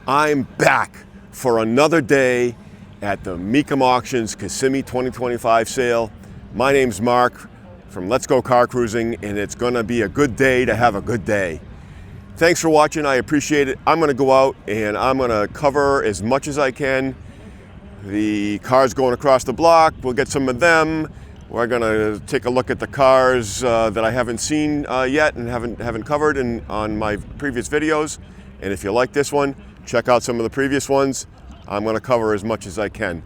I'm back for another day at the Mecum Auctions Kissimmee 2025 sale. My name's Mark from Let's Go Car Cruising, and it's gonna be a good day to have a good day. Thanks for watching, I appreciate it. I'm gonna go out and I'm gonna cover as much as I can. The cars going across the block, we'll get some of them. We're gonna take a look at the cars that I haven't seen yet and haven't covered on my previous videos. And if you like this one, check out some of the previous ones. I'm gonna cover as much as I can.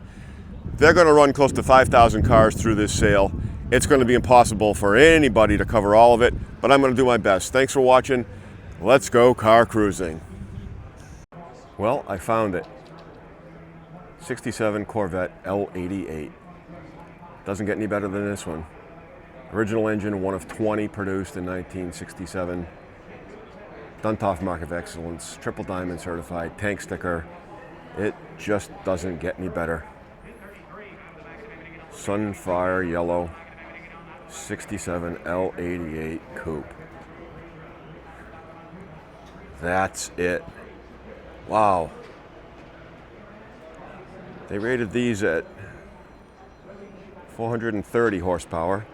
They're gonna run close to 5,000 cars through this sale. It's gonna be impossible for anybody to cover all of it, but I'm gonna do my best. Thanks for watching. Let's go car cruising. Well, I found it. 67 Corvette L88. Doesn't get any better than this one. Original engine, one of 20 produced in 1967. Duntov Mark of Excellence, triple diamond certified, tank sticker. It just doesn't get any better. Sunfire yellow, 67 L88 coupe. That's it. Wow. They rated these at 430 horsepower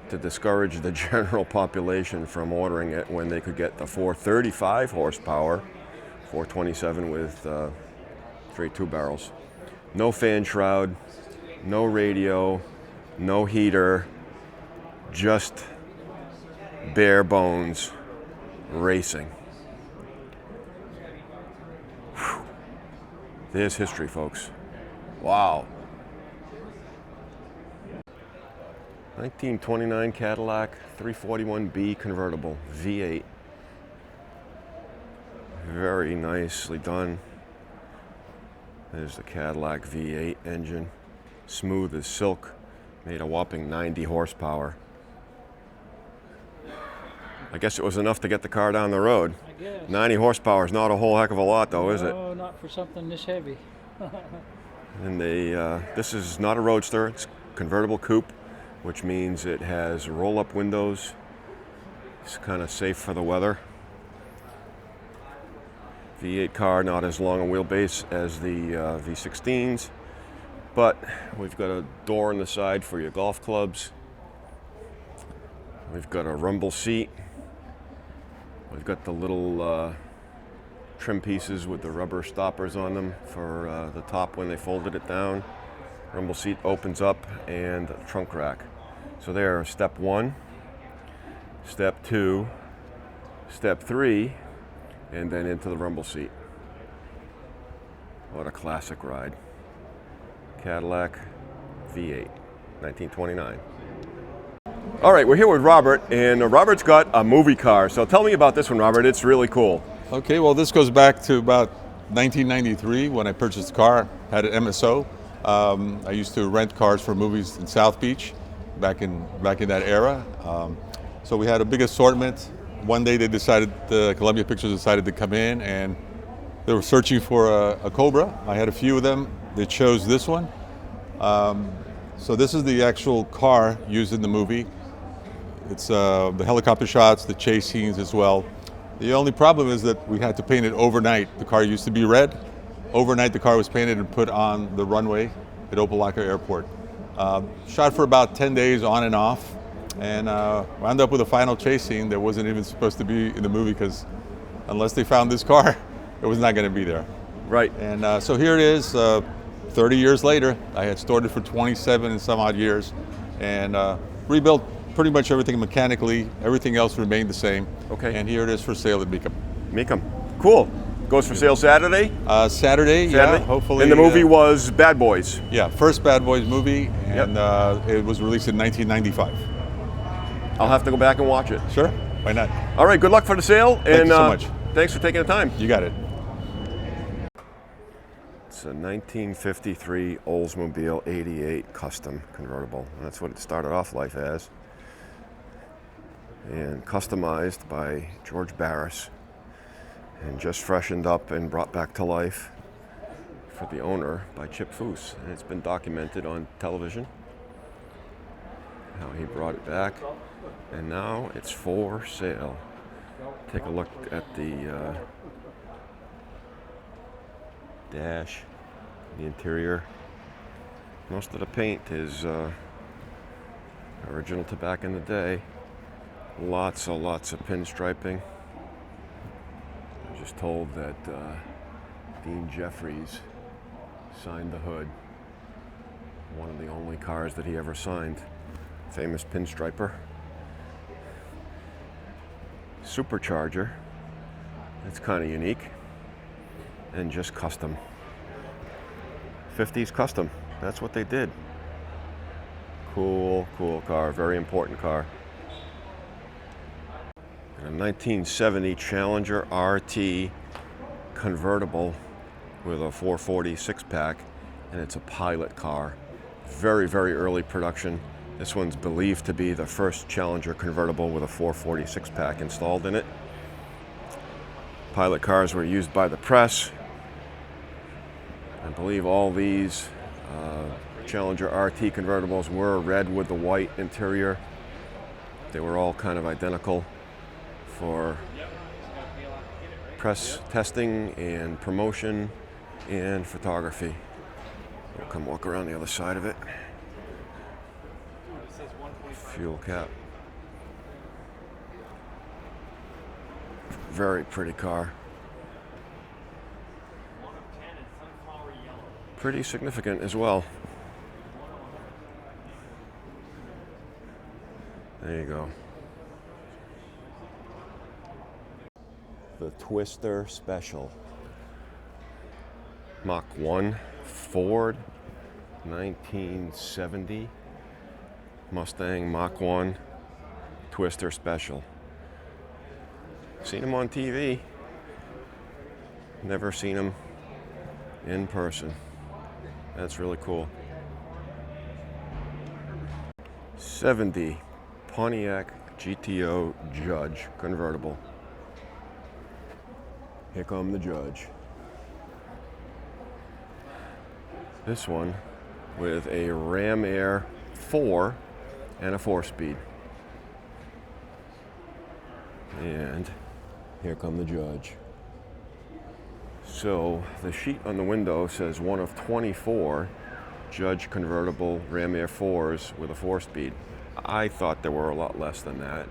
to discourage the general population from ordering it when they could get the 435 horsepower, 427 with straight two barrels. No fan shroud, no radio, no heater, just bare bones racing. Whew. There's history, folks. Wow. 1929 Cadillac 341B convertible, V8. Very nicely done. There's the Cadillac V8 engine. Smooth as silk. Made a whopping 90 horsepower. I guess it was enough to get the car down the road. I guess. 90 horsepower is not a whole heck of a lot though, is it? No, not for something this heavy. And this is not a roadster, it's convertible coupe, which means it has roll-up windows. It's kind of safe for the weather. V8 car, not as long a wheelbase as the V16s, but we've got a door on the side for your golf clubs. We've got a rumble seat. We've got the little trim pieces with the rubber stoppers on them for the top when they folded it down. Rumble seat opens up and trunk rack. So there, step one, step two, step three, and then into the rumble seat. What a classic ride. Cadillac V8, 1929. All right, we're here with Robert, and Robert's got a movie car. So tell me about this one, Robert. It's really cool. Okay, well, this goes back to about 1993 when I purchased the car. Had an MSO. I used to rent cars for movies in South Beach back in that era. So we had a big assortment. One day they decided, Columbia Pictures decided to come in, and they were searching for a Cobra. I had a few of them. They chose this one. So this is the actual car used in the movie. It's the helicopter shots, the chase scenes as well. The only problem is that we had to paint it overnight. The car used to be red. Overnight, the car was painted and put on the runway at Opelika Airport. Shot for about 10 days on and off, and wound up with a final chase scene that wasn't even supposed to be in the movie because unless they found this car, it was not going to be there. Right. And so here it is, 30 years later. I had stored it for 27 and some odd years, and rebuilt pretty much everything mechanically. Everything else remained the same. Okay. And here it is for sale at Mecum. Mecum. Cool. Goes for sale Saturday? Saturday, yeah, hopefully. And the movie was Bad Boys. Yeah, first Bad Boys movie, and it was released in 1995. I'll have to go back and watch it. Sure, why not? All right, good luck for the sale. Thank you so much. Thanks for taking the time. You got it. It's a 1953 Oldsmobile 88 custom convertible. And that's what it started off life as. And customized by George Barris. And just freshened up and brought back to life for the owner by Chip Foose. And it's been documented on television, how he brought it back. And now it's for sale. Take a look at the dash, the interior. Most of the paint is original to back in the day. Lots of pinstriping. I was just told that Dean Jeffries signed the hood. One of the only cars that he ever signed. Famous pinstriper. Supercharger. That's kind of unique. And just custom. 50s custom. That's what they did. Cool car. Very important car. And a 1970 Challenger RT convertible with a 440 six-pack, and it's a pilot car. Very early production. This one's believed to be the first Challenger convertible with a 440 six-pack installed in it. Pilot cars were used by the press. I believe all these Challenger RT convertibles were red with the white interior. They were all kind of identical for press testing and promotion and photography. We'll come walk around the other side of it. Fuel cap. Very pretty car. Pretty significant as well. There you go. The Twister Special. Mach 1 Ford 1970 Mustang Mach 1 Twister Special. Seen him on TV. Never seen him in person. That's really cool. 70 Pontiac GTO Judge convertible. Here come the Judge. This one with a Ram Air 4 and a 4-speed. And here come the Judge. So the sheet on the window says one of 24 Judge convertible Ram Air 4s with a 4-speed. I thought there were a lot less than that.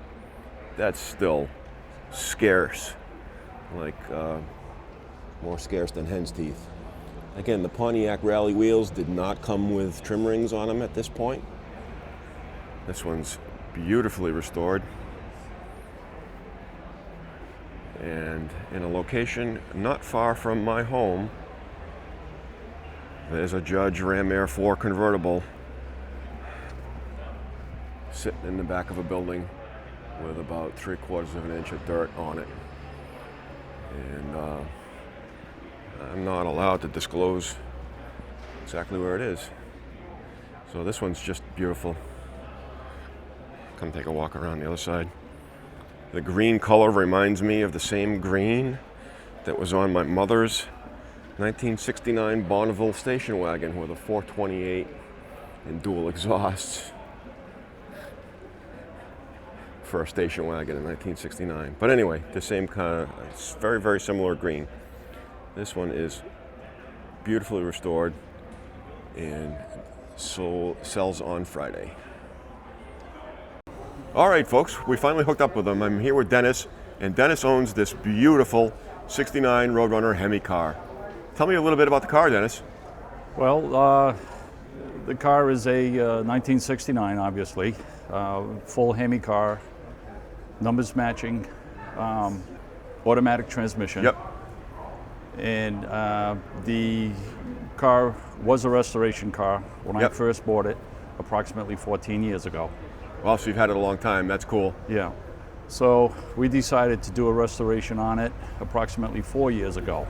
That's still scarce, like more scarce than hen's teeth. Again, the Pontiac rally wheels did not come with trim rings on them at this point. This one's beautifully restored and in a location not far from my home. There's a Judge Ram Air 4 convertible sitting in the back of a building with about 3/4 of an inch of dirt on it. And I'm not allowed to disclose exactly where it is. So this one's just beautiful. Come take a walk around the other side. The green color reminds me of the same green that was on my mother's 1969 Bonneville station wagon with a 428 and dual exhausts for a station wagon in 1969. But anyway, the same kind of, it's very similar green. This one is beautifully restored and sells on Friday. All right, folks, we finally hooked up with him. I'm here with Dennis, and Dennis owns this beautiful 69 Roadrunner Hemi car. Tell me a little bit about the car, Dennis. Well, the car is a 1969, obviously. Full Hemi car, numbers matching, automatic transmission. Yep. And the car was a restoration car when I first bought it approximately 14 years ago. Well, so you've had it a long time. That's cool. Yeah. So we decided to do a restoration on it approximately 4 years ago.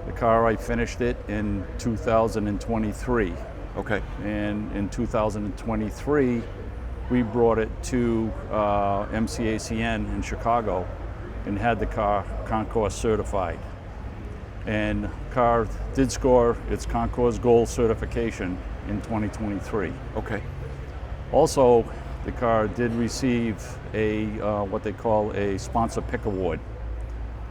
The car, I finished it in 2023. Okay. And in 2023, we brought it to MCACN in Chicago and had the car Concours certified. And the car did score its Concours Gold certification in 2023. Okay. Also, the car did receive a what they call a sponsor pick award.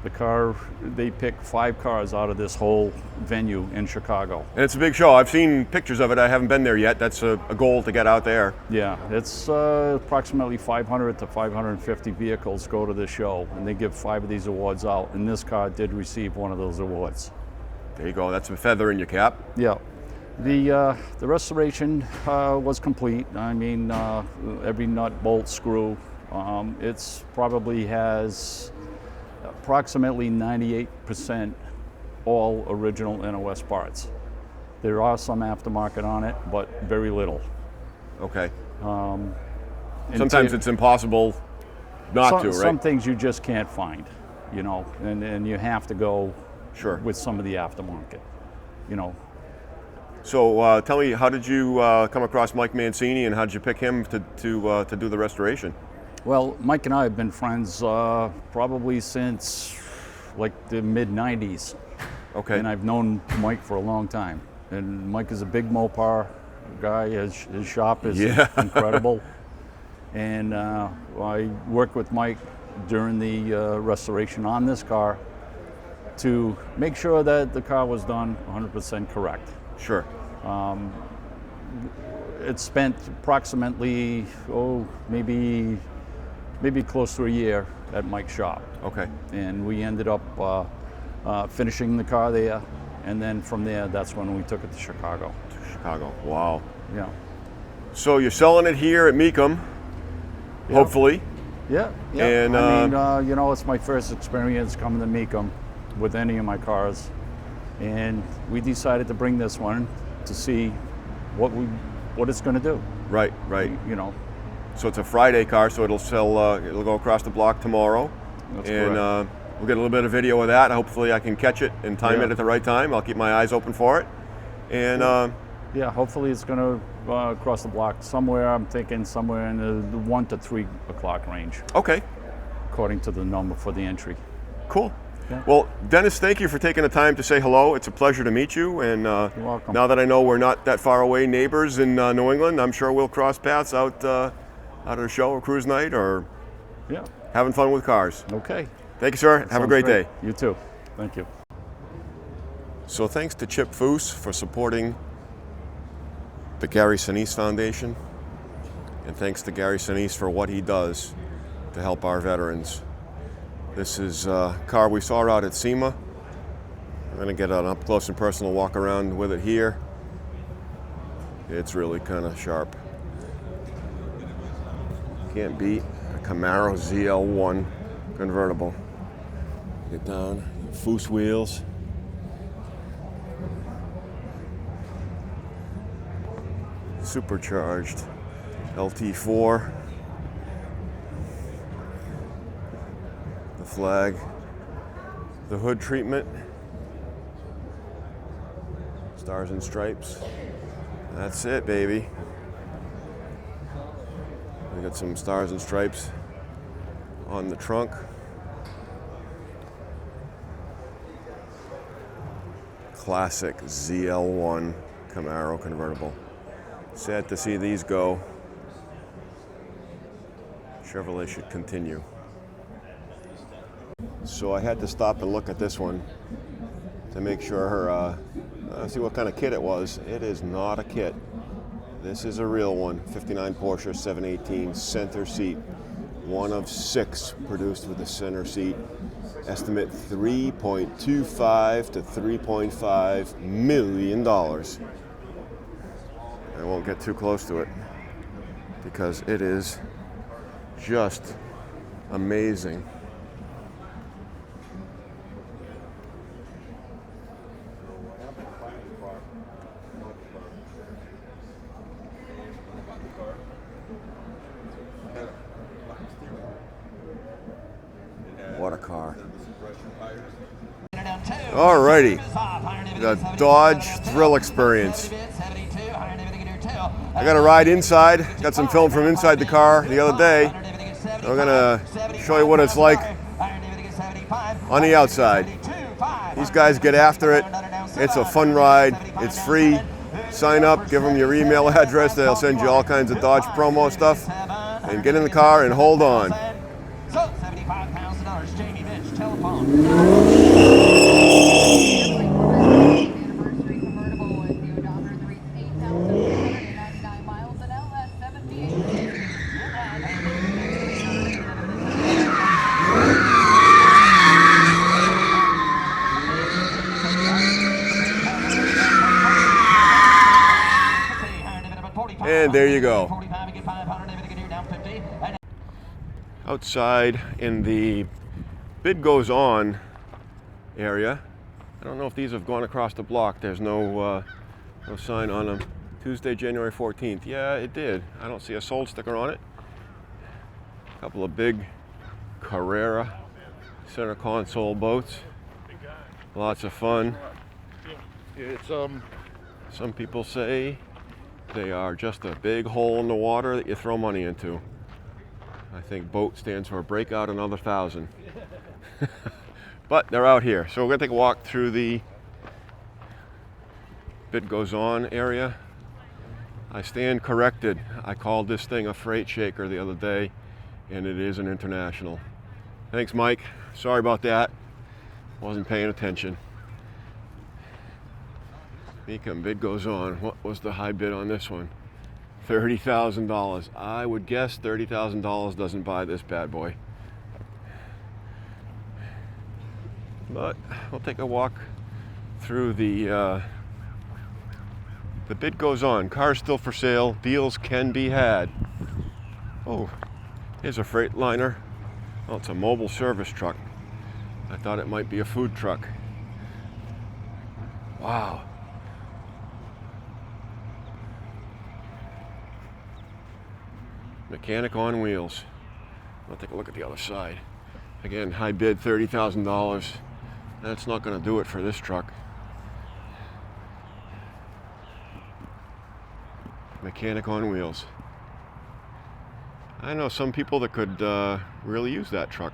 The car, they picked 5 cars out of this whole venue in Chicago. And it's a big show. I've seen pictures of it. I haven't been there yet. That's a goal to get out there. Yeah, it's approximately 500 to 550 vehicles go to the show, and they give 5 of these awards out, and this car did receive one of those awards. There you go. That's a feather in your cap. Yeah. The restoration was complete. I mean, every nut, bolt, screw. It's probably has approximately 98% all original NOS parts. There are some aftermarket on it, but very little. Okay. Sometimes it's impossible not to, right? Some things you just can't find, you know, and you have to go with some of the aftermarket, you know. So tell me, how did you come across Mike Mancini, and how did you pick him to do the restoration? Well, Mike and I have been friends probably since like the mid-90s. Okay. And I've known Mike for a long time. And Mike is a big Mopar guy. His shop is incredible. And I worked with Mike during the restoration on this car to make sure that the car was done 100% correct. Sure. It spent approximately, maybe close to a year at Mike's shop. Okay. And we ended up finishing the car there, and then from there, that's when we took it to Chicago. Chicago, wow. Yeah. So you're selling it here at Mecum, hopefully. Yeah, yeah. And, I mean, you know, it's my first experience coming to Mecum with any of my cars, and we decided to bring this one to see what it's going to do. Right, right. You know. So it's a Friday car, so it'll sell. It'll go across the block tomorrow, That's and correct. We'll get a little bit of video of that. Hopefully, I can catch it and time it at the right time. I'll keep my eyes open for it, and yeah, hopefully it's going to cross the block somewhere. I'm thinking somewhere in the 1 to 3 o'clock range. Okay. According to the number for the entry. Cool. Yeah. Well, Dennis, thank you for taking the time to say hello. It's a pleasure to meet you. And You're welcome. Now that I know we're not that far away neighbors in New England, I'm sure we'll cross paths out at a show or cruise night or having fun with cars. Okay. Thank you, sir. Have a great day. You too. Thank you. So thanks to Chip Foose for supporting the Gary Sinise Foundation. And thanks to Gary Sinise for what he does to help our veterans. This is a car we saw out at SEMA. I'm going to get an up close and personal walk around with it here. It's really kind of sharp. Can't beat a Camaro ZL1 convertible. Get down, Foose wheels. Supercharged LT4. The flag. The hood treatment. Stars and stripes. That's it, baby. We got some stars and stripes on the trunk. Classic ZL1 Camaro convertible. Sad to see these go. Chevrolet should continue. So I had to stop and look at this one to make sure see what kind of kit it was. It is not a kit. This is a real one. 59 Porsche 718 center seat. One of 6 produced with the center seat. Estimate $3.25 to $3.5 million. I won't get too close to it because it is just amazing. What a car. Alrighty, the Dodge Thrill Experience. I got a ride inside, got some film from inside the car the other day. I'm gonna show you what it's like on the outside. These guys get after it. It's a fun ride, it's free. Sign up, give them your email address, they'll send you all kinds of Dodge promo stuff. And get in the car and hold on. So, $75,000, Jamie Mitch, telephone Anniversary convertible with the odometer that reads 8,399 miles and LS78 registry. It has 3,399 And there you go. Outside in the bid goes on area. I don't know if these have gone across the block. There's no sign on them. Tuesday, January 14th. Yeah, it did. I don't see a sold sticker on it. A couple of big Carrera center console boats. Lots of fun. It's Some people say they are just a big hole in the water that you throw money into. I think boat stands for break out another 1,000. But they're out here. So we're gonna take a walk through the bid goes on area. I stand corrected. I called this thing a freight shaker the other day, and it is an International. Thanks, Mike. Sorry about that. Wasn't paying attention. Mecum bid goes on. What was the high bid on this one? $30,000. I would guess $30,000 doesn't buy this bad boy. But we'll take a walk through the bid goes on. Cars still for sale. Deals can be had. Oh, here's a Freightliner. Oh, it's a mobile service truck. I thought it might be a food truck. Wow. Mechanic on wheels. I'll take a look at the other side. Again, high bid, $30,000. That's not going to do it for this truck. Mechanic on wheels. I know some people that could really use that truck.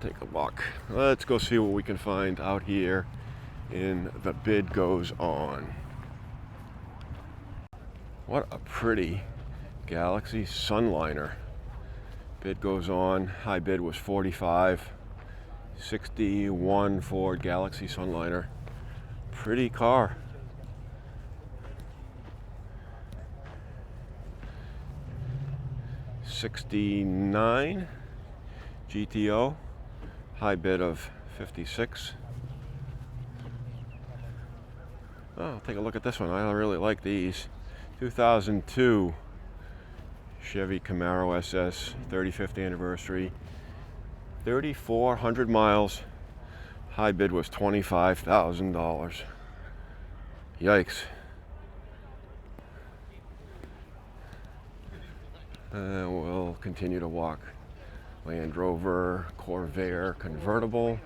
Take a walk. Let's go see what we can find out here in the bid goes on. What a pretty Galaxy Sunliner. Bid goes on. High bid was 45. 61 Ford Galaxy Sunliner. Pretty car. '69 GTO. High bid of 56. Oh, take a look at this one. I really like these. 2002 Chevy Camaro SS, 35th anniversary, 3,400 miles. High bid was $25,000. Yikes. We'll continue to walk. Land Rover, Corvair convertible,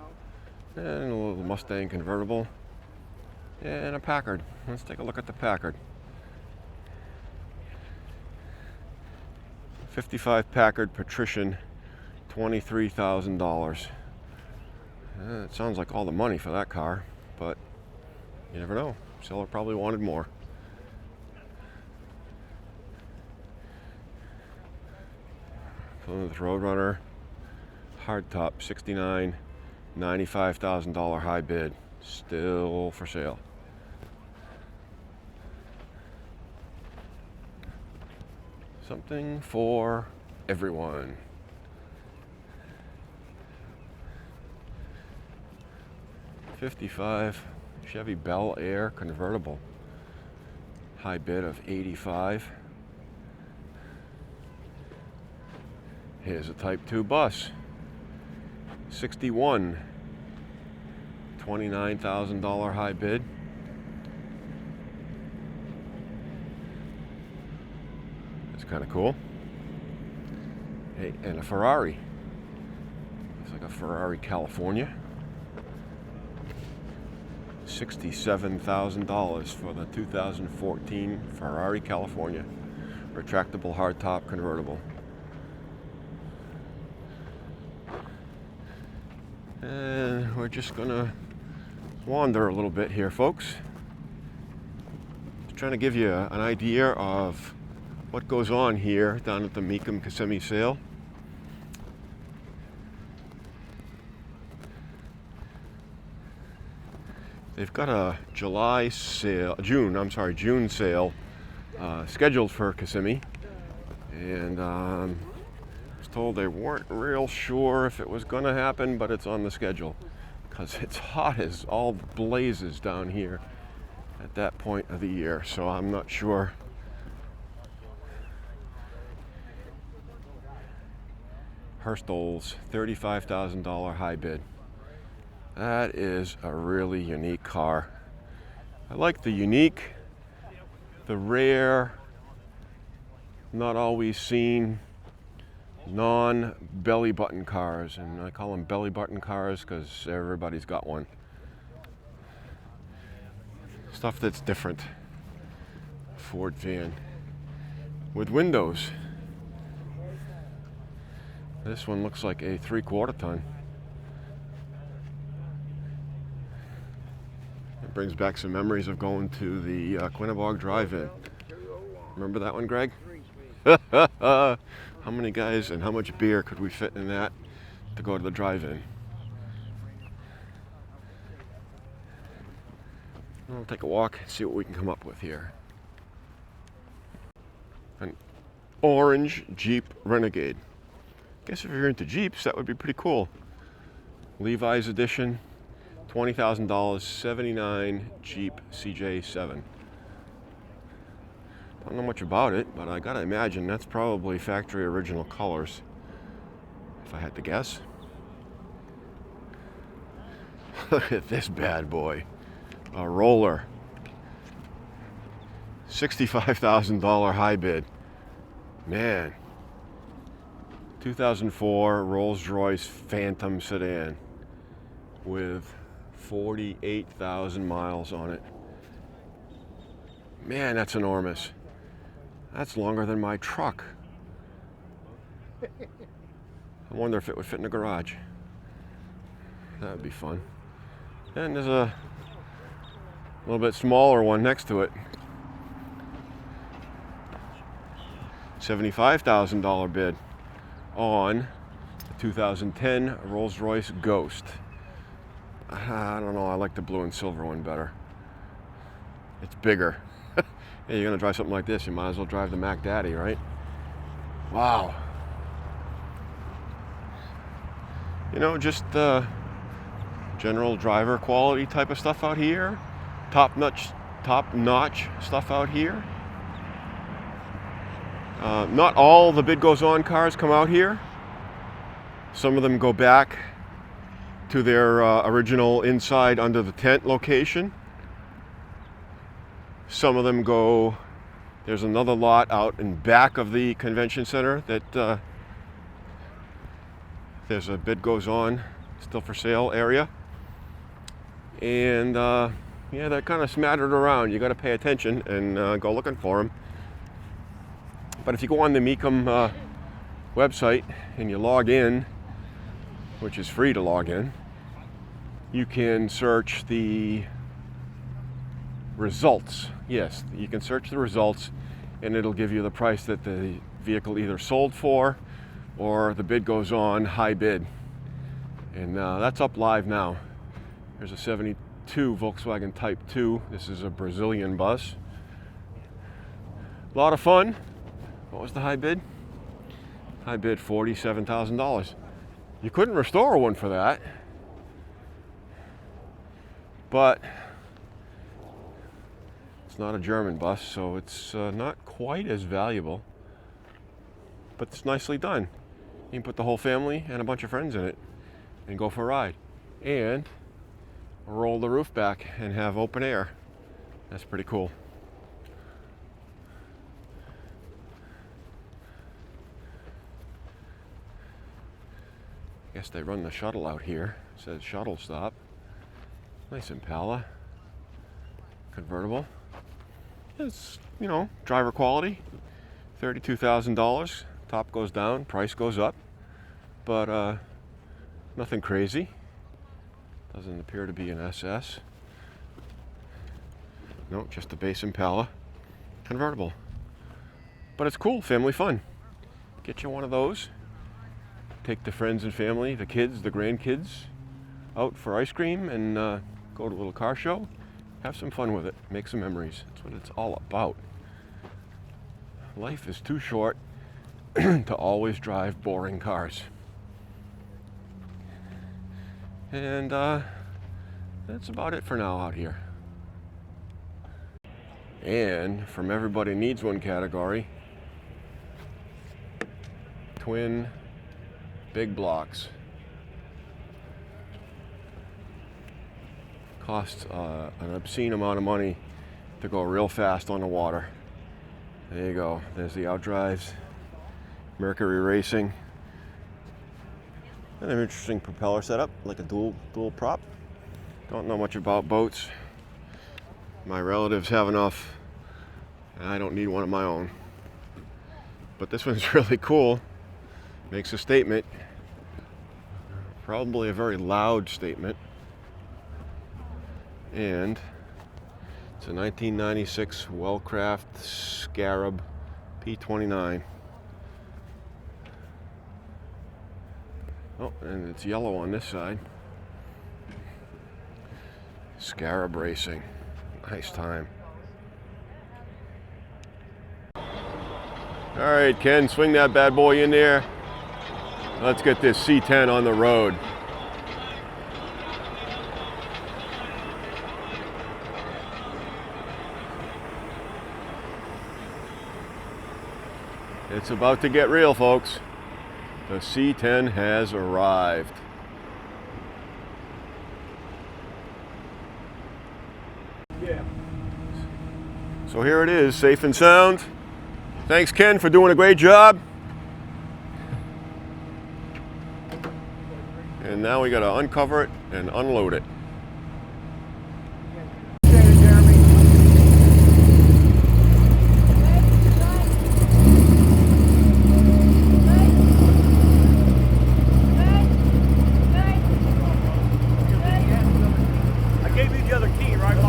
and a little Mustang convertible, and a Packard. Let's take a look at the Packard. 55 Packard Patrician, $23,000. It sounds like all the money for that car, but you never know. Seller probably wanted more. Plymouth Roadrunner, hardtop, '69, $95,000 high bid, still for sale. Something for everyone. '55 Chevy Bel Air convertible, high bid of 85. Here's a Type 2 bus, '61, $29,000 high bid. That's kind of cool. Hey, and a Ferrari. Looks like a Ferrari California. $67,000 for the 2014 Ferrari California. Retractable hardtop convertible. And we're just gonna wander a little bit here, folks. Just trying to give you an idea of what goes on here down at the Mecum Kissimmee sale. They've got a June sale scheduled for Kissimmee, and I was told they weren't real sure if it was going to happen, but it's on the schedule because it's hot as all blazes down here at that point of the year, so I'm not sure. Herstol's $35,000 high bid. That is a really unique car. I like the unique, the rare, not always seen, non-belly button cars. And I call them belly button cars because everybody's got one. Stuff that's different. Ford van with windows. This one looks like a 3/4 ton. It brings back some memories of going to the Quinnebog Drive-In. Remember that one, Greg? How many guys and how much beer could we fit in that to go to the drive-in? We'll take a walk and see what we can come up with here. An orange Jeep Renegade. Guess if you're into Jeeps, that would be pretty cool. Levi's edition, $20,000, 79 Jeep CJ7. Don't know much about it, but I gotta imagine that's probably factory original colors, if I had to guess. Look at this bad boy. A roller. $65,000 high bid. Man. 2004 Rolls-Royce Phantom sedan with 48,000 miles on it. Man, that's enormous. That's longer than my truck. I wonder if it would fit in the garage. That would be fun. And there's a little bit smaller one next to it. $75,000 bid on the 2010 Rolls-Royce Ghost. I don't know, I like the blue and silver one better. It's bigger. Hey, you're gonna drive something like this, you might as well drive the Mac Daddy, right? Wow. You know, just general driver quality type of stuff out here. Top-notch stuff out here. Not all the bid goes on cars come out here. Some of them go back to their original inside under the tent location. Some of them go, there's another lot out in back of the convention center that there's a bid goes on, still for sale area. And yeah, they're kind of smattered around. You got to pay attention and go looking for them. But if you go on the Mecum website and you log in, which is free to log in, you can search the results. Yes, you can search the results and it'll give you the price that the vehicle either sold for or the bid goes on, high bid. And that's up live now. There's a 72 Volkswagen Type 2. This is a Brazilian bus. A lot of fun. What was the high bid? High bid $47,000. You couldn't restore one for that. But it's not a German bus, so it's not quite as valuable. But it's nicely done. You can put the whole family and a bunch of friends in it and go for a ride. And roll the roof back and have open air. That's pretty cool. I guess they run the shuttle out here. It says shuttle stop. Nice Impala. Convertible. It's, you know, driver quality. $32,000. Top goes down, price goes up. But nothing crazy. Doesn't appear to be an SS. No, just a base Impala. Convertible. But it's cool, family fun. Get you one of those. Take the friends and family, the kids, the grandkids, out for ice cream and go to a little car show, have some fun with it, make some memories. That's what it's all about. Life is too short to always drive boring cars. And that's about it for now out here. And from everybody needs one category, twin big blocks. Costs an obscene amount of money to go real fast on the water. There you go. There's the outdrives, Mercury Racing. And an interesting propeller setup, like a dual prop. Don't know much about boats. My relatives have enough. I don't need one of my own. But this one's really cool. Makes a statement. Probably a very loud statement. And it's a 1996 Wellcraft Scarab P29. Oh, and it's yellow on this side. Scarab Racing. Nice time. All right, Ken, swing that bad boy in there. Let's get this C10 on the road. It's about to get real, folks. The C10 has arrived. Yeah. So here it is, safe and sound. Thanks, Ken, for doing a great job. And now we got to uncover it and unload it.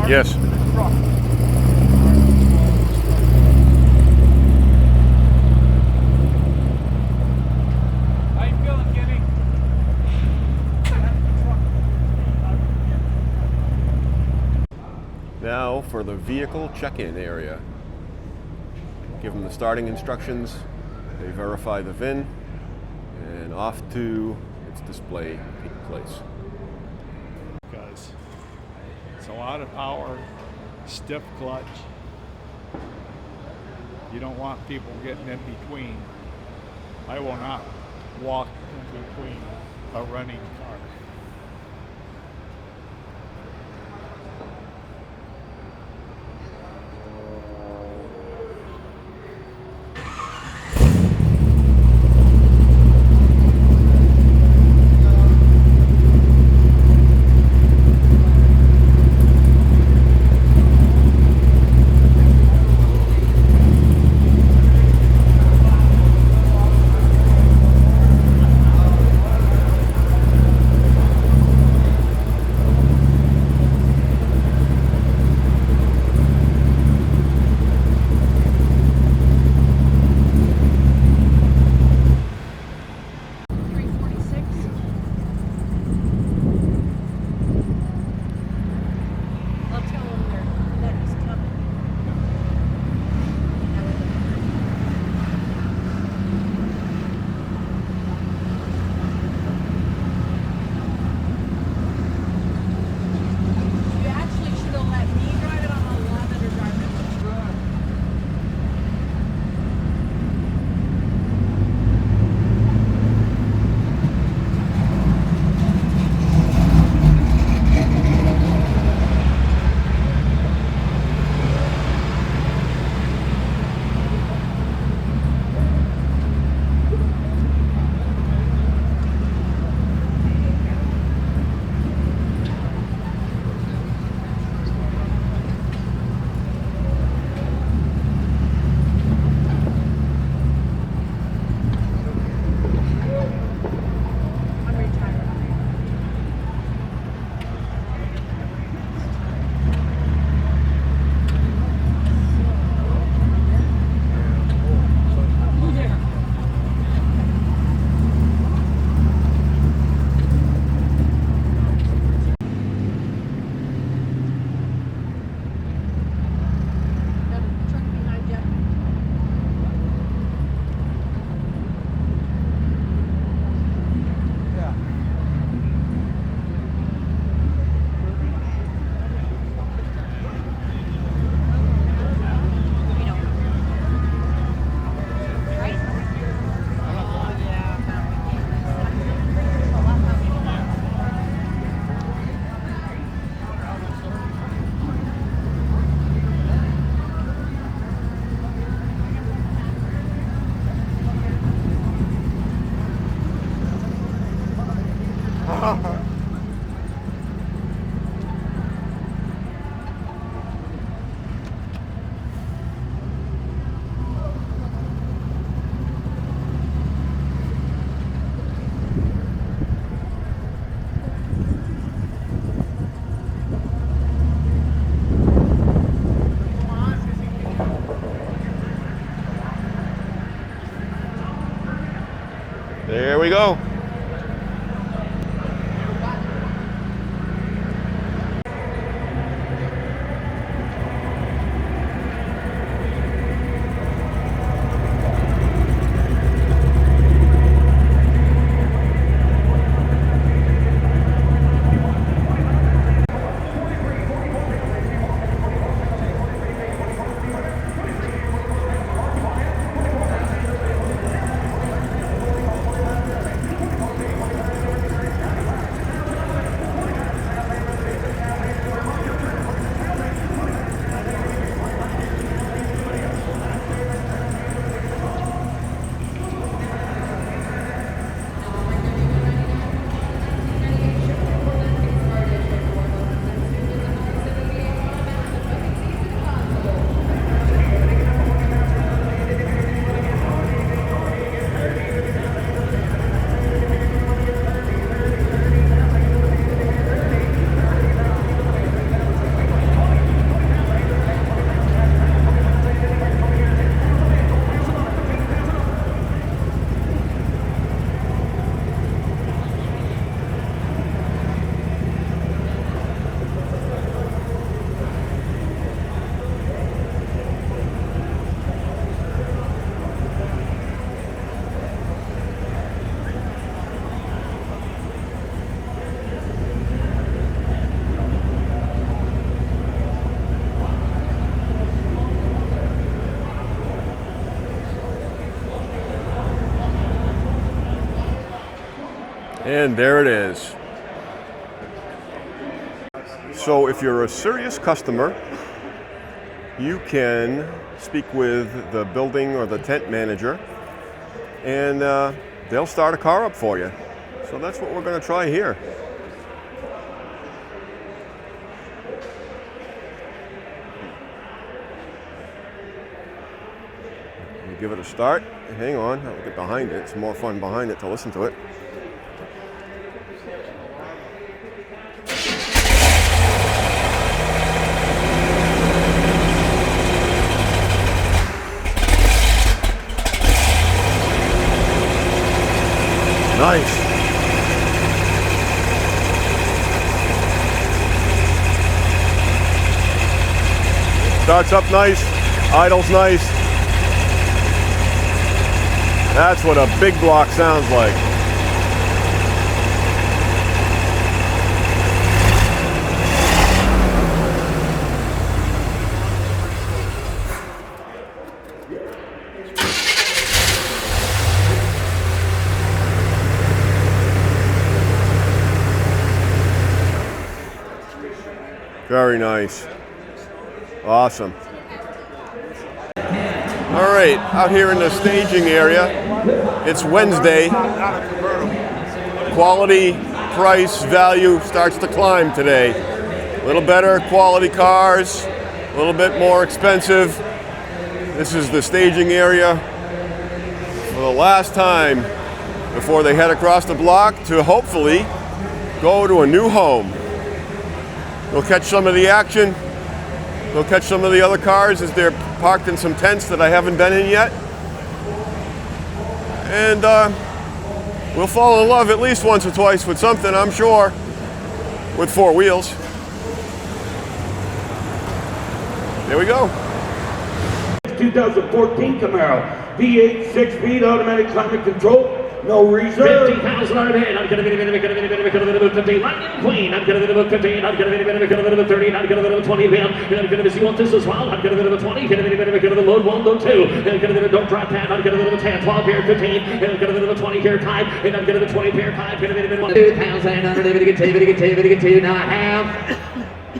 Yes. How you feeling, Kenny? Now for the vehicle check-in area. Give them the starting instructions. They verify the VIN, and off to its display place. Guys, it's a lot of power, stiff clutch. You don't want people getting in between. I will not walk in between a running car. And there it is. So if you're a serious customer, you can speak with the building or the tent manager, and they'll start a car up for you. So that's what we're going to try here. You give it a start. Hang on, I'll get behind it. It's more fun behind it to listen to it. Nice. Starts up nice, idles nice. That's what a big block sounds like. Very nice. Awesome. All right, out here in the staging area, it's Wednesday. Quality, price, value starts to climb today. A little better quality cars, a little bit more expensive. This is the staging area for the last time before they head across the block to hopefully go to a new home. We'll catch some of the action. We'll catch some of the other cars as they're parked in some tents that I haven't been in yet. And we'll fall in love at least once or twice with something, I'm sure, with four wheels. There we go. 2014 Camaro, V8, 6-speed, automatic climate control. No reserve. 50,000 on bid. I'm gonna be 50. Lightning Queen. I'm gonna be 15. I'm gonna be 30. I'm gonna be 20. I'm gonna see what this as well. I'm gonna be 20. I'm gonna load 1, load 2. I'm gonna be don't drop that. I'm gonna be 10, 12 here, 15. I'm gonna be 20 here, 5. And I'm gonna be 20 here, 5. I'm gonna be 2,000. I'm gonna get 2 and a half.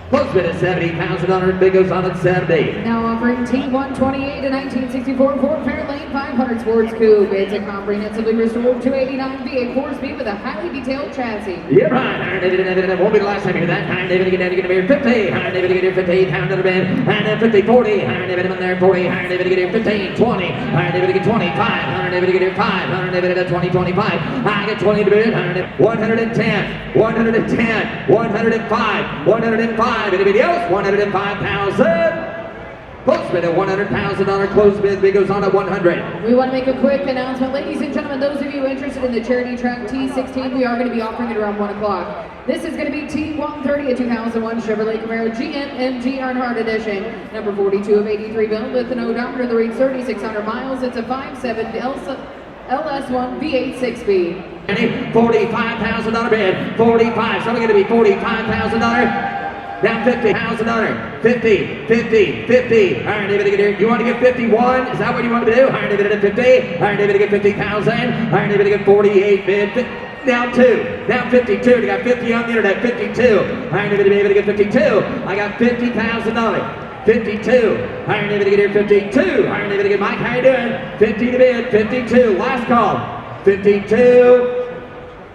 Close bid at $70,000. Big goes on at 70. Now offering T128, a 1964 Ford Fairlane 500 Sports Coupe. It's a comprehensively restored 289 V8 4-speed with a highly detailed chassis. Yeah, right. It won't be the last time you hear that. I'm David again, going to be 50. I'm David again, 50. Pound to the bid. And then 50, 40. I'm David in there, 40. I'm David again, 15, 20. I'm David again, 25. I'm David again, 5. I'm David at 20, 25. I get 20 to bid. 110, 110, 105, 105. Anybody else? 105,000. Close bid at $100,000. Close bid. Bid goes on at 100. We want to make a quick announcement. Ladies and gentlemen, those of you interested in the charity track T16, we are going to be offering it around 1 o'clock. This is going to be T130, a 2001 Chevrolet Camaro GM Earnhardt Edition. Number 42 of 83 built with an odometer that reads 3,600 miles. It's a 5.7 LS1 V8 6-speed. $45,000 bid. 45. Something going to be $45,000. Down $50,000. 50, 50, 50. All right, David, you want to get 51? Is that what you want to do? All right, David, at 50. All right, David, get 50,000. All right, David, get 48 bid. Down 2. Down 52. You got 50 on the internet. 52. All right, David, get 52. I got $50,000. 52. All right, David, get here 52. All right, David, get Mike. How you doing? 50 to bid. 52. Last call. 52.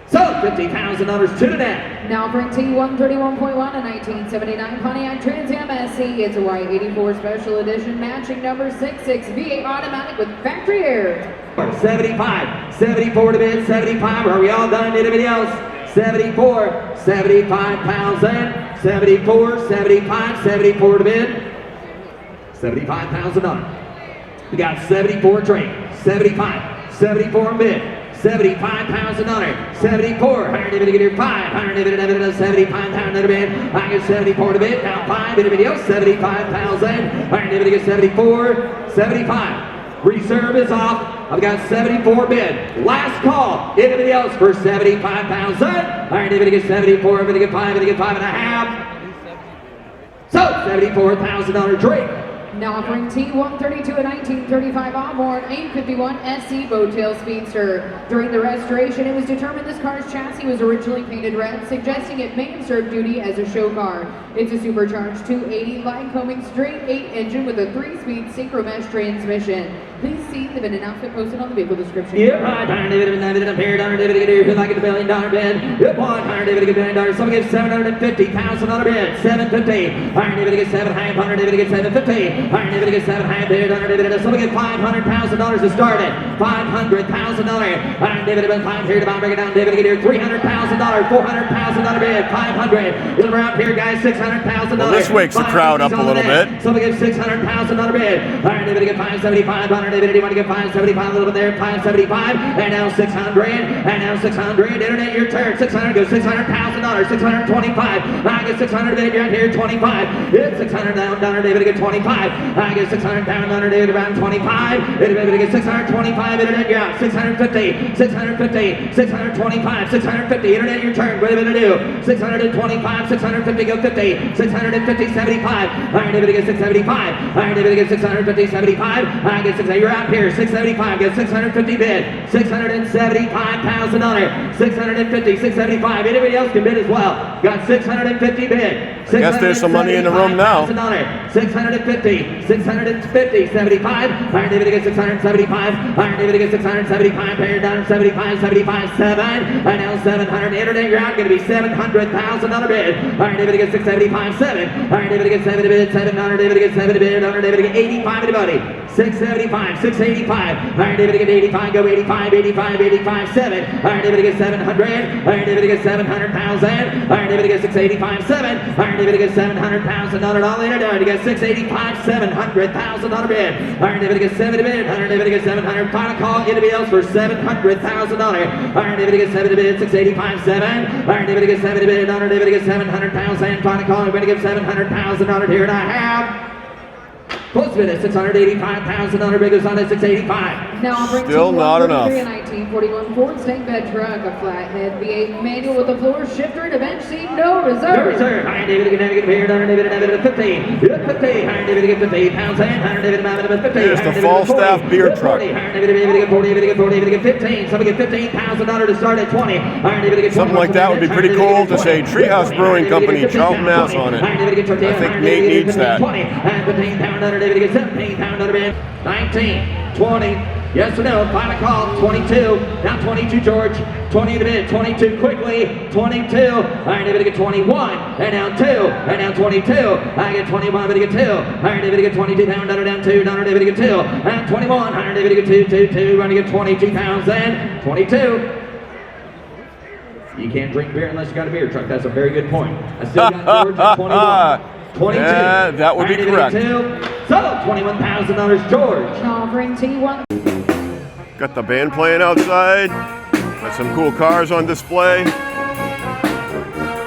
So $50,000 to the net. Now offering T131.1, a 1979 Pontiac Trans Am SC. It's a white 84 special edition, matching number 66 V8 automatic with factory air. 75, 74 to bid, 75. Are we all done? Anybody else? 74, 75,000, 74, 75, 74 to bid, $75,000. We got 74 trade, 75, 74 bid. $75,000. 74. 100 to 5. 100 75,000 to bid. I get 74 to bid. Now 5. Anybody else? 75,000. 100 to get 74. 75. Reserve is off. I've got 74 bid. Last call. Anybody else for 75,000? 100 to get 74. I'm going to get 5. I'm going to get 5 and a half. So $74,000 trade. Now offering T132 a 1935 Auburn 851 SC Bowtail Speedster. During the restoration, it was determined this car's chassis was originally painted red, suggesting it may have served duty as a show car. It's a supercharged 280 Lycoming straight 8 engine with a 3-speed synchro mesh transmission. Please see the VIN and outfit posted on the vehicle description. Yep, $1 like a $1 billion bid. Yep, $1 billion. Someone gives $750,000 bid. $750. $1 get $750. $1 get $750. $1 get $750. Someone get $500,000 to start it. $500,000. $1 5 here to buy, bring it down. David get here $300,000. $400,000 bid. $500. Little around here, guys. $600,000. Well, this wakes the crowd up a little bit. Someone gives $600,000 bid. $1 get $575. $100, you want to get $575, a little bit there, $575, and now $600, and now $600. Internet, your turn. $600 goes $600,000, $625. I get $600, David, you're out here, $25. It's $600 down, David, get $25. I get $600 down, David, around $25. David, get $625. Internet, you're out. $650, $650, $625, $650. Internet, your turn. What are you going to do? $625, $650, go $50, $650, $75. All right, David, get $675. All right, David, get $650, $75. I get $600. You're out here, $675, get $650 bid, $675,000, $650, $675. Anybody else can bid as well. Got $650 bid. I guess there's some money in the room now. $650, $650, $75. Iron David gets $675. Iron David gets $675. Pair down $75, $75, $7. And now $700. Internet, you're out, going to be $700,000 bid. Iron David gets $675, $7. Iron David gets $70 bid, $700. David gets $70 bid. Iron David gets $85. Anybody? $675, $685. Iron David get $85. Go $85, $85, $85, $7. Iron David gets $700. Iron David gets $700,000. Iron David gets $685, $7. Iron David gets $700,000 all in there. He gets $685, $700,000 bid. Iron David gets $70 bid. Iron David gets $700. Final call. Anybody else for $700,000? Iron David gets $70 bid. $685, $7. Iron David gets $70 bid. Iron David gets $700,000. Final call. Anybody gets $700,000 here, and I have. Close bid at $685,000. Biggest on at $685. Now I'll bring Still not enough. A 1941 Ford Snake Bed truck, a flathead V8 manual with a floor shifter and a bench seat, no reserve. No reserve. Iron David get paid. Iron David at 50. 50. Iron David get 50,000. Iron David at 50. Here's the Falstaff beer truck. Iron David get 40. David get 40. David get 15. Somebody get $15,000 to start at 20. Iron David get something like that would be pretty cool to say Treehouse Brewing Company, Charlton, Mass on it. I think Nate needs that. 20. And 15,000. David get 17,000. 19, 20, yes or no, final call, 22, now 22, George, 20 to bid, 22 quickly, 22, Iron David get 21, and now 2, and now 22, I get 21, but he get 2, Iron David get 22, down, down, 2, down, David get 2, and 21, Iron David get 2, 2, 2, Iron David get 22,000, 22. You can't drink beer unless you got a beer truck, that's a very good point. I still got George at 21. 22. Yeah, that would be correct. So, $21,000, George. Offering T1. Got the band playing outside. Got some cool cars on display.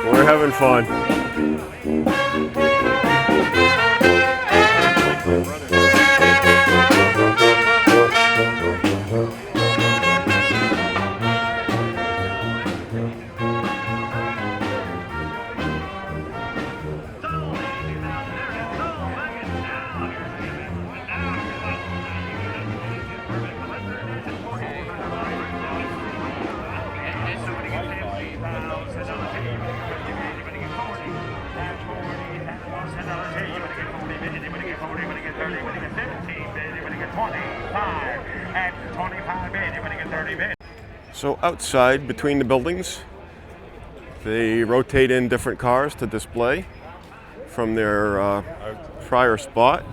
We're having fun. So outside between the buildings, they rotate in different cars to display from their prior spot.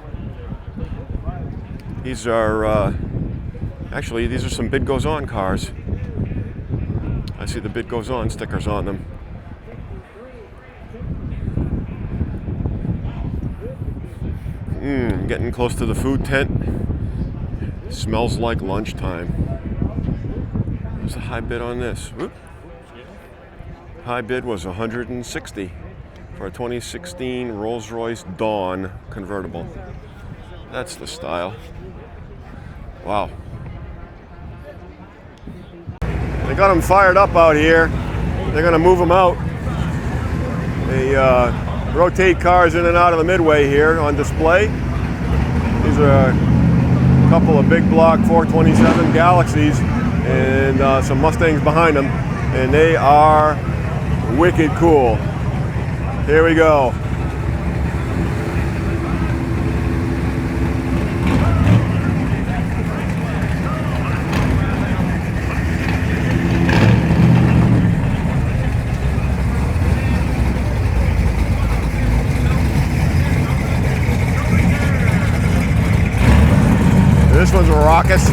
These are actually, these are some Bid Goes On cars. I see the Bid Goes On stickers on them. Getting close to the food tent. Smells like lunchtime. What's the high bid on this? Whoop. High bid was $160 for a 2016 Rolls-Royce Dawn convertible. That's the style. Wow. They got them fired up out here. They're gonna move them out. They rotate cars in and out of the Midway here on display. a couple of big block 427 Galaxies and some Mustangs behind them, and they are wicked cool. Here we go. This one's a raucous.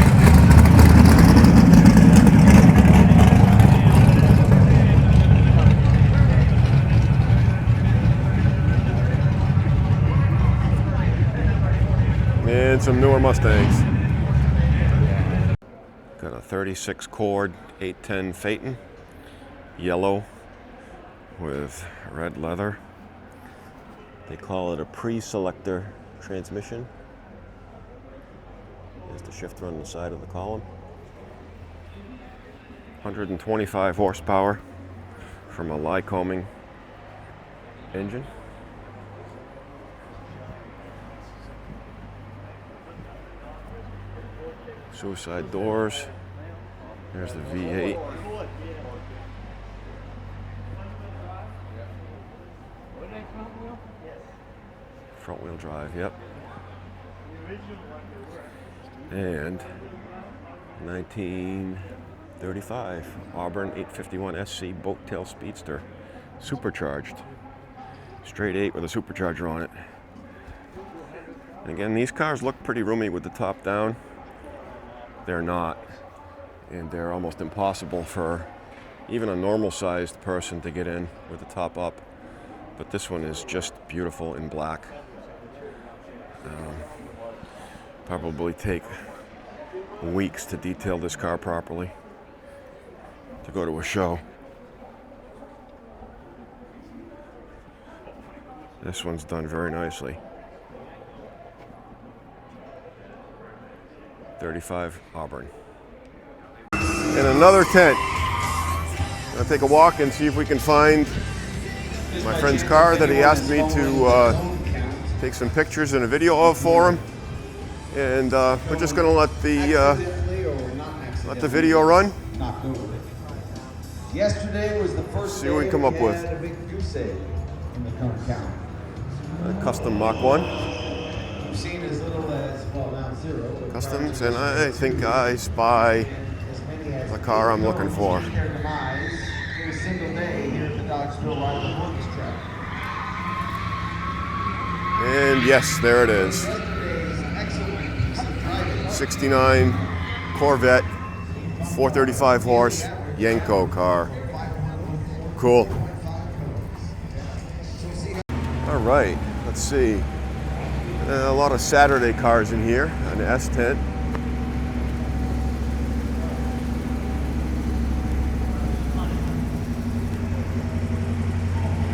And some newer Mustangs. Got a 36 cord 810 Phaeton, yellow with red leather. They call it a pre-selector transmission. There's the shifter on the side of the column. 125 horsepower from a Lycoming engine. Suicide doors. There's the V8. Front wheel drive, yep. And 1935 Auburn 851 SC boat tail speedster, supercharged, straight 8 with a supercharger on it. And again, these cars look pretty roomy with the top down. They're not, and they're almost impossible for even a normal sized person to get in with the top up. But this one is just beautiful in black. Probably take weeks to detail this car properly to go to a show. This one's done very nicely. 35 Auburn. And another tent. I'll take a walk and see if we can find my friend's car that he asked me to take some pictures and a video of for him. And we're just going to let the video run. Yesterday was the first see what we come up with. a big goose egg in the county. A custom Mach 1. We've seen as little as, well, now 0. Customs, and I think I spy the car I'm looking for. Their demise in a single day here at the Dodgeville Rival Horse track. And yes, there it is. 69 Corvette, 435 horse, Yenko car. Cool. All right, let's see. A lot of Saturday cars in here, an S10.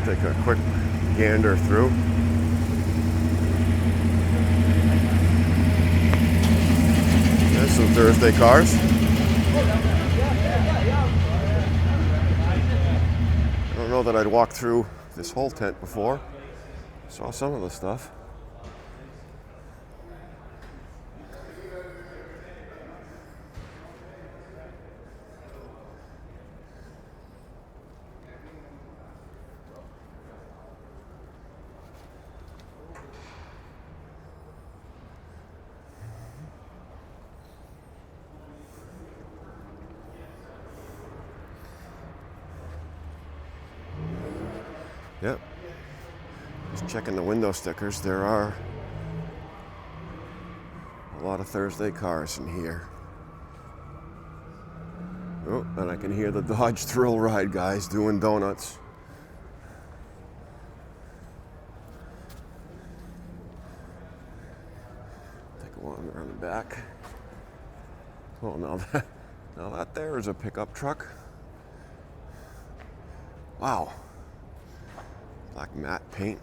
Take a quick gander through. There's some Thursday cars. I don't know that I'd walked through this whole tent before. Saw some of the stuff. Yep. Just checking the window stickers. There are a lot of Thursday cars in here. Oh, and I can hear the Dodge Thrill Ride guys doing donuts. Take a wander around the back. Oh, now that there is a pickup truck. Wow. Black matte paint.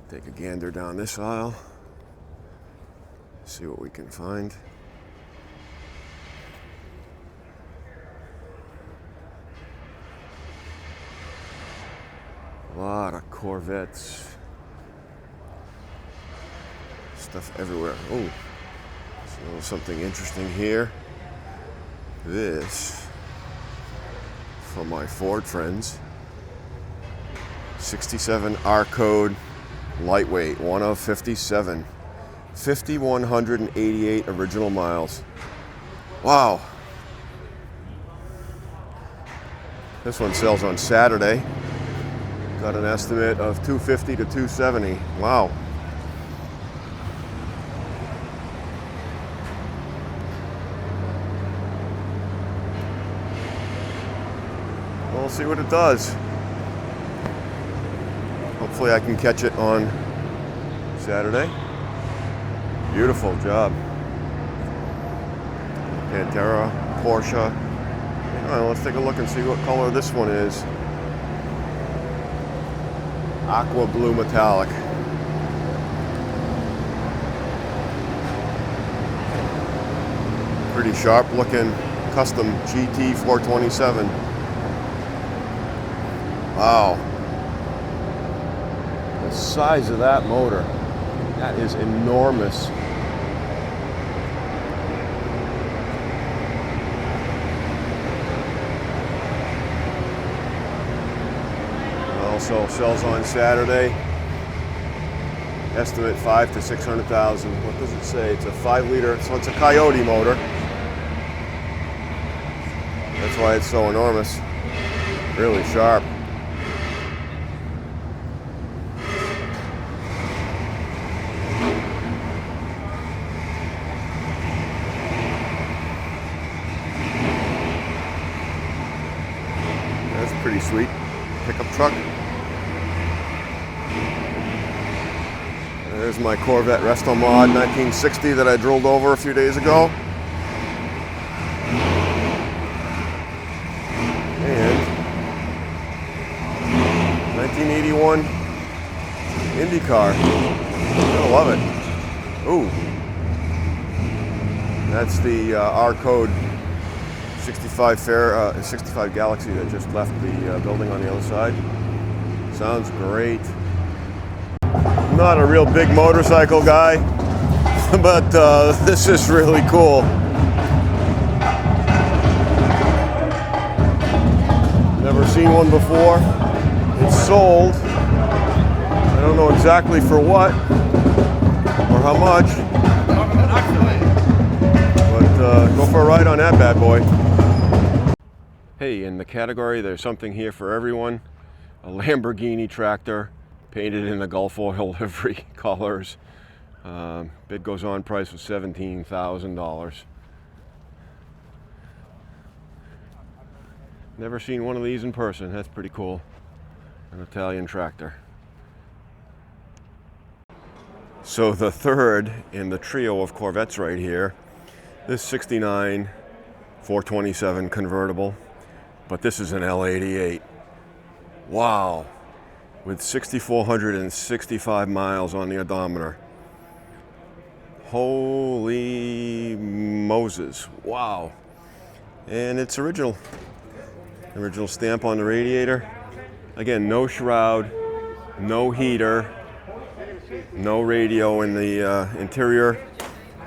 Take a gander down this aisle. See what we can find. A lot of Corvettes. Stuff everywhere. Oh, so something interesting here. This, for my Ford friends, 67 R code, lightweight, 1 of 57. 5,188 original miles. Wow. This one sells on Saturday. Got an estimate of $250 to $270. Wow. We'll see what it does. Hopefully I can catch it on Saturday. Beautiful job. Pantera, Porsche. Let's take a look and see what color this one is. Aqua blue metallic. Pretty sharp looking custom GT 427. Wow. The size of that motor. That is enormous. Also sells on Saturday. Estimate 5 to 600,000. What does it say? It's a 5-liter, so it's a Coyote motor. That's why it's so enormous. Really sharp. That's pretty sweet. Pickup truck. There's my Corvette Resto Mod 1960 that I drilled over a few days ago. And 1981 IndyCar. I love it. Ooh. That's the R code 65 65 Galaxy that just left the building on the other side. Sounds great. Not a real big motorcycle guy, but this is really cool. Never seen one before. It's sold. I don't know exactly for what or how much, but go for a ride on that bad boy. Hey, in the category, there's something here for everyone. A Lamborghini Tractor, painted in the Gulf Oil livery colors. Bid goes on, price was $17,000. Never seen one of these in person. That's pretty cool. An Italian tractor. So the third in the trio of Corvettes right here, this 69 427 convertible, but this is an L88. Wow. With 6,465 miles on the odometer. Holy Moses, wow. And it's original. Original stamp on the radiator. Again, no shroud, no heater, no radio in the interior.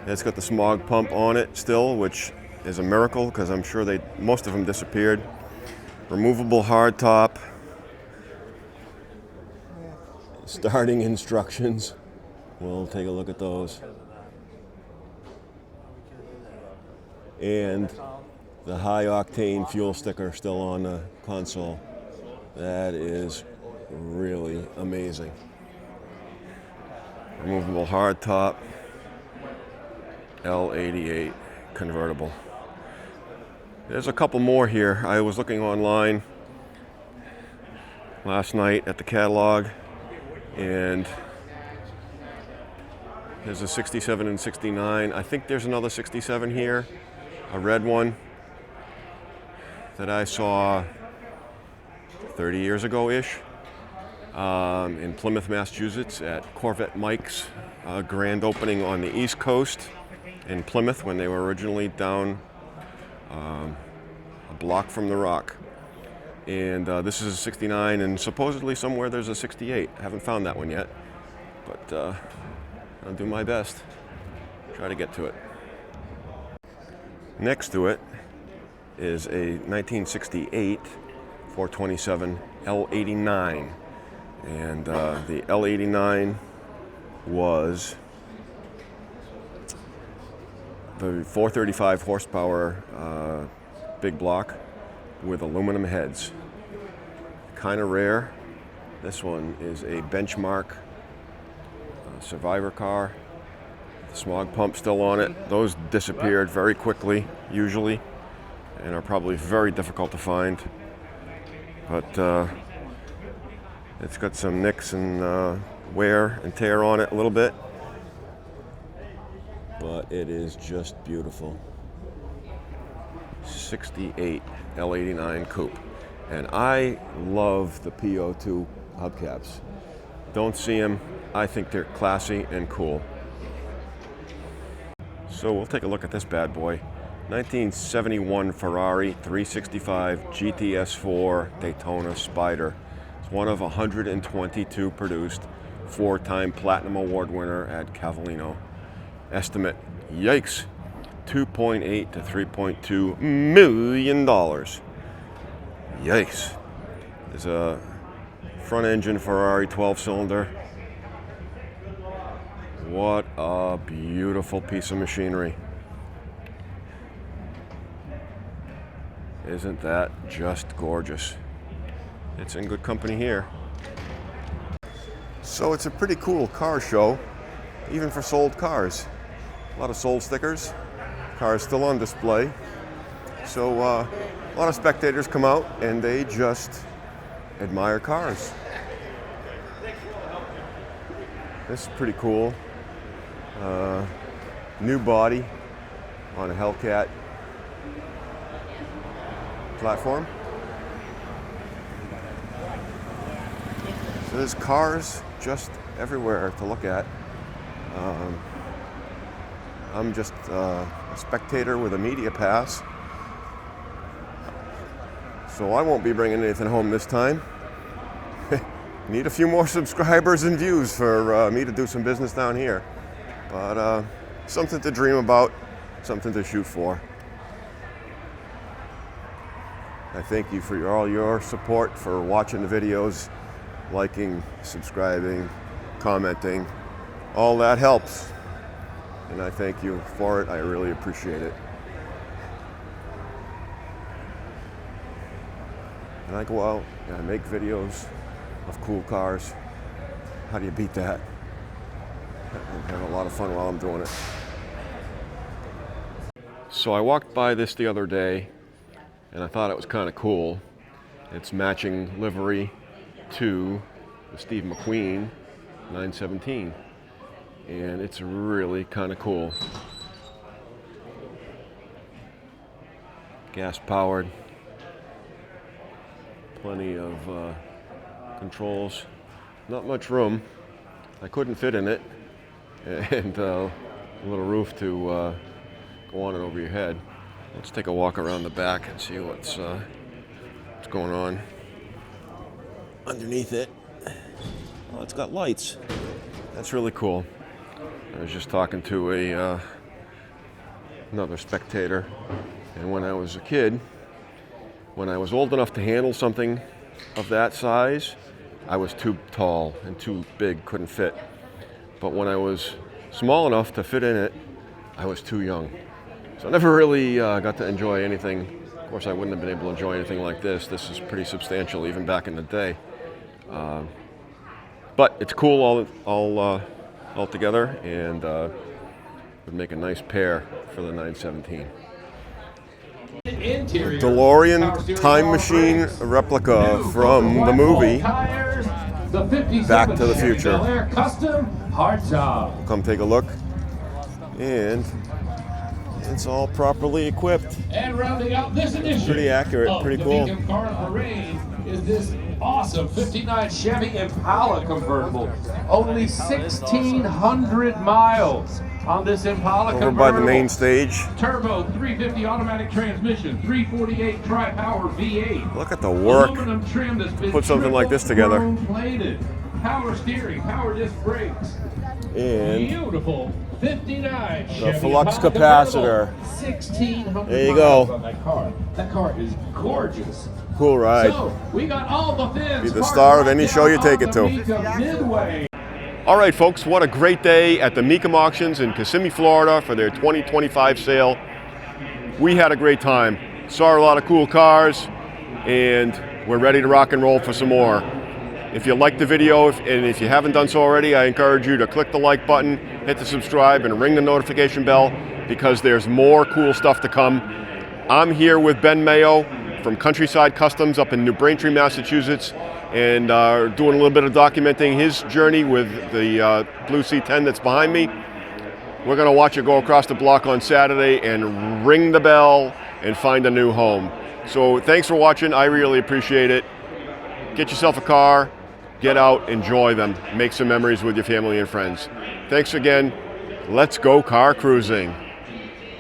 It's got the smog pump on it still, which is a miracle because I'm sure most of them disappeared. Removable hardtop. Starting instructions. We'll take a look at those. And the high octane fuel sticker still on the console. That is really amazing. Removable hardtop. L88 convertible. There's a couple more here. I was looking online last night at the catalog. And there's a 67 and 69. I think there's another 67 here, a red one that I saw 30 years ago-ish in Plymouth, Massachusetts at Corvette Mike's grand opening on the East Coast in Plymouth when they were originally down a block from the Rock. And this is a 69, and supposedly somewhere there's a 68. I haven't found that one yet, but I'll do my best. Try to get to it. Next to it is a 1968 427 L89. And the L89 was the 435 horsepower big block with aluminum heads. Kind of rare. This one is a benchmark survivor car. The smog pump still on it. Those disappeared very quickly, usually, and are probably very difficult to find. But it's got some nicks and wear and tear on it a little bit. But it is just beautiful. 68 L89 coupe. And I love the PO2 hubcaps. Don't see them. I think they're classy and cool. So we'll take a look at this bad boy. 1971 Ferrari 365 GTS4 Daytona Spider. It's one of 122 produced, 4-time Platinum Award winner at Cavallino. Estimate, yikes, $2.8 to $3.2 million. Yikes. There's a front engine Ferrari 12-cylinder. What a beautiful piece of machinery. Isn't that just gorgeous? It's in good company here. So it's a pretty cool car show, even for sold cars. A lot of sold stickers. Cars still on display. So a lot of spectators come out and they just admire cars. This is pretty cool. New body on a Hellcat platform. So there's cars just everywhere to look at. I'm just a spectator with a media pass, so I won't be bringing anything home this time. Need a few more subscribers and views for me to do some business down here, but something to dream about, something to shoot for. I thank you for all your support, for watching the videos, liking, subscribing, commenting. All that helps, and I thank you for it. I really appreciate it. And I go out and I make videos of cool cars. How do you beat that? I have a lot of fun while I'm doing it. So I walked by this the other day and I thought it was kind of cool. It's matching livery to the Steve McQueen 917. And it's really kind of cool. Gas powered. Plenty of controls. Not much room. I couldn't fit in it. And a little roof to go on and over your head. Let's take a walk around the back and see what's going on underneath it. Oh, it's got lights. That's really cool. I was just talking to another spectator, and when I was a kid, when I was old enough to handle something of that size, I was too tall and too big, couldn't fit. But when I was small enough to fit in it, I was too young. So I never really got to enjoy anything. Of course, I wouldn't have been able to enjoy anything like this. This is pretty substantial, even back in the day. But it's cool all together, and would make a nice pair for the 917. DeLorean time machine replica from the movie Back to the Future. Come take a look, and it's all properly equipped. And rounding out this edition, pretty accurate, pretty cool. The Mecum Car Parade is this awesome 59 Chevy Impala convertible. Only 1,600 miles on this Impala Over convertible. by the main stage. Turbo 350 automatic transmission, 348 tri-power V8. Look at the work. Aluminum trim that's been Put something like this together. chrome plated. power steering, power disc brakes. And Beautiful 59 the Chevy flux Impala capacitor. convertible. 1,600 There you miles go. on that car. That car is gorgeous. Cool ride. So we got all the fins. Be the star of any parked show you right take down it to. on the Mecum Midway. All right, folks, what a great day at the Mecum Auctions in Kissimmee, Florida for their 2025 sale. We had a great time. Saw a lot of cool cars, and we're ready to rock and roll for some more. If you liked the video, and if you haven't done so already, I encourage you to click the like button, hit the subscribe, and ring the notification bell, because there's more cool stuff to come. I'm here with Ben Mayo from Countryside Customs up in New Braintree, Massachusetts, and doing a little bit of documenting his journey with the Blue C10 that's behind me. We're going to watch it go across the block on Saturday and ring the bell and find a new home. So thanks for watching. I really appreciate it. Get yourself a car, get out, enjoy them, make some memories with your family and friends. Thanks again. Let's go car cruising.